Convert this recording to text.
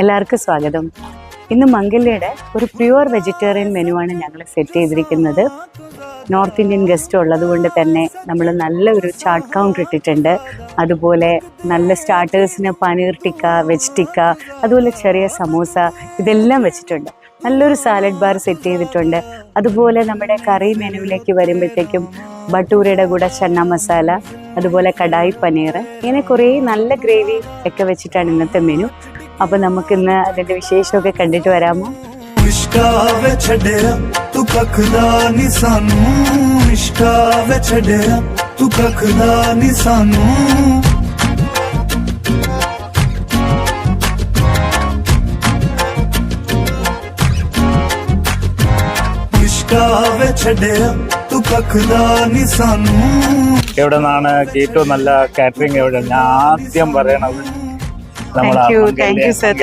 എല്ലാവർക്കും സ്വാഗതം. ഇന്ന് മംഗല്യയുടെ ഒരു പ്യുവർ വെജിറ്റേറിയൻ മെനുവാണ് ഞങ്ങൾ സെറ്റ് ചെയ്തിരിക്കുന്നത്. നോർത്ത് ഇന്ത്യൻ ഗസ്റ്റ് ഉള്ളത് കൊണ്ട് തന്നെ നമ്മൾ നല്ല ഒരു ചാട്ട് കൗണ്ടർ ഇട്ടിട്ടുണ്ട്. അതുപോലെ നല്ല സ്റ്റാർട്ടേഴ്സിന് പനീർ ടിക്ക, വെജ് ടിക്ക, അതുപോലെ ചെറിയ സമോസ ഇതെല്ലാം വെച്ചിട്ടുണ്ട്. നല്ലൊരു സാലഡ് ബാർ സെറ്റ് ചെയ്തിട്ടുണ്ട്. അതുപോലെ നമ്മുടെ കറി മെനുവിലേക്ക് വരുമ്പോഴത്തേക്കും ബട്ടൂരയുടെ കൂടെ ചന്ന മസാല, അതുപോലെ കടായി പനീർ, ഇങ്ങനെ കുറേ നല്ല ഗ്രേവി ഒക്കെ വെച്ചിട്ടാണ് ഇന്നത്തെ മെനു. അപ്പോൾ നമുക്കിന്ന് അതിൻ്റെ വിശേഷമൊക്കെ കണ്ടിട്ട് വരാമോ? എവിടെ നിന്നാണ് ഏറ്റവും നല്ല കാറ്ററിംഗ്? എവിടെ ഞാൻ ആദ്യം പറയണത് താങ്ക് യു സർ,